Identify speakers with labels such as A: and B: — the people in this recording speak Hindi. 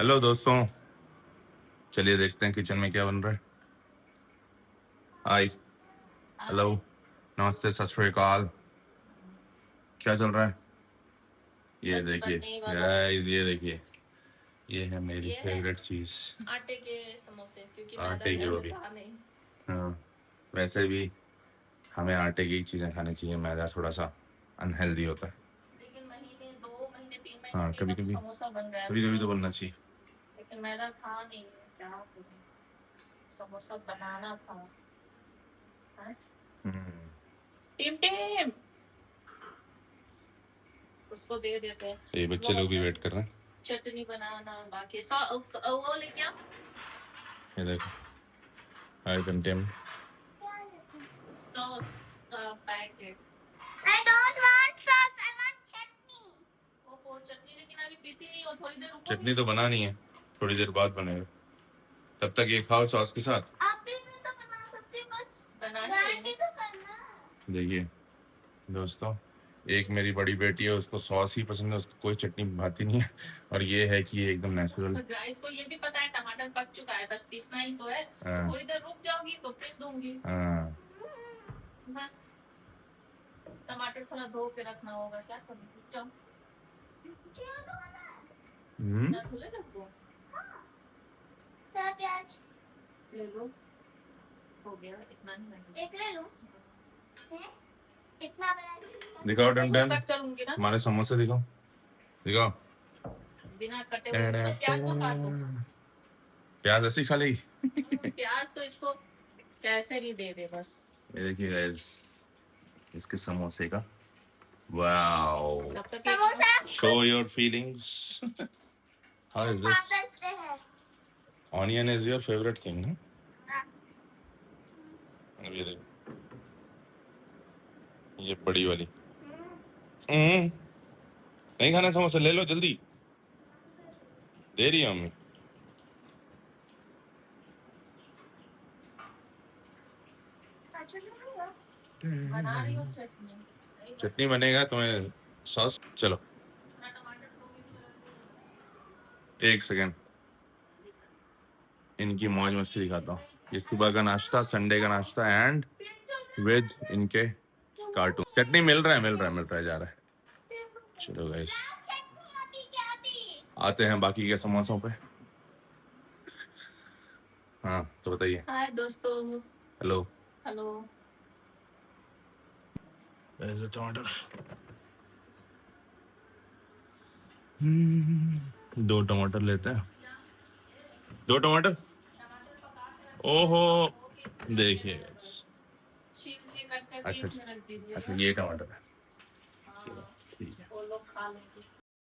A: हेलो दोस्तों, चलिए देखते हैं किचन में क्या बन रहा है। हाय, हेलो, नमस्ते, सत श्री अकाल। क्या चल रहा है? ये
B: बस
A: देखिए
B: बनने ही वाला है।
A: गाइस, ये देखिए, ये है मेरी
B: ये है
A: फेवरेट चीज,
B: आटे के समोसे, क्योंकि मैदा
A: आटे की
B: घर
A: वो
B: में
A: भी।
B: था नहीं।
A: हाँ, वैसे भी हमें आटे की चीजें खानी चाहिए, मैदा थोड़ा सा अनहेल्दी होता है।
B: लेकिन महीने 2 महीने 3 महीने
A: हाँ,
B: में
A: कभी
B: एकदम
A: कभी,
B: समोसा बन गया
A: कभी
B: घर
A: कभी
B: में।
A: तो बनना चाहिए।
B: लेकिन मैदा था नहीं, क्या करूं, समोसा बनाना था। हाँ?
A: हम्म,
B: टिम टिम, उसको दे देते हैं।
A: ये बच्चे लोग भी वेट कर रहे हैं।
B: चटनी बनाना बाकी वो लेके आ।
A: ये देखो, हाय कंटेम।
B: सॉस का packet.
C: I don't want sauce. I want chutney.
B: वो चटनी लेकिन अभी पीसी नहीं हो, थोड़ी देर रुको।
A: चटनी तो बनानी है, थोड़ी देर बाद बनेगा। तब तक ये खाओ सॉस के साथ।
C: आप भी तो बना सकते हो, बस
B: बना
C: ग्राइंड
B: ही
C: ही तो करना।
A: देखिए दोस्तों, एक मेरी बड़ी बेटी है, उसको सॉस ही पसंद है, उसको कोई चटनी भाती नहीं है। और ये है कि ये एकदम नेचुरल।
B: इसको ये भी पता है टमाटर पक चुका है, बस पीसना ही तो है। तो
A: हाँ
B: थोड़ी देर रुक जाओगी तो पीस दूंगी।
A: हाँ,
B: बस टमाटर थोड़ा धो के रखना होगा, क्या करूँ, रुक जाओ।
C: क्यों धोना?
B: ना धुले रख दो।
C: क्या प्याज
B: ले लो, हो गया इतना ही। मैं
C: एक ले लूं? हैं? इतना बड़ा
A: दिखाओ डन डन,
B: कट करूंगी ना,
A: हमारे समोसे दिखाओ, दिखाओ।
B: बिना कटे हुए। तो प्याज तो काटो।
A: प्याज ऐसी खा ली।
B: प्याज तो इसको कैसे भी दे दे बस।
A: ये देखिए गाइस, इसके समोसे का, वाओ।
B: तब तक
C: samosa
A: show your feelings. How is this?
C: Father's day है।
A: Onion is your favourite thing ना? ये देखो, ये बड़ी वाली। नहीं खाना समोसा, ले लो जल्दी, दे रही है मम्मी।
B: बना रही हूँ चटनी।
A: चटनी बनेगा तुम्हें सॉस। चलो एक सेकेंड, इनकी मौज मस्ती दिखाता हूँ। ये सुबह का नाश्ता, संडे का नाश्ता एंड विद इनके कार्टून। चटनी मिल रहा है, मिल रहा है, मिल रहा है, जा रहा है। चलो गाइस, आते हैं बाकी के समोसों पे। हाँ तो बताइए।
B: हाय दोस्तों।
A: हेलो।
B: हेलो।
A: टमाटर, 2 टमाटर लेते हैं, 2 टमाटर। ओहो, देखिए guys।
B: छील के करके
A: अच्छा
B: बीच में रख दीजिए।
A: अच्छा, ये टमाटर है,
B: हाँ,
A: ठीक है।
B: वो लोग खा लेंगे।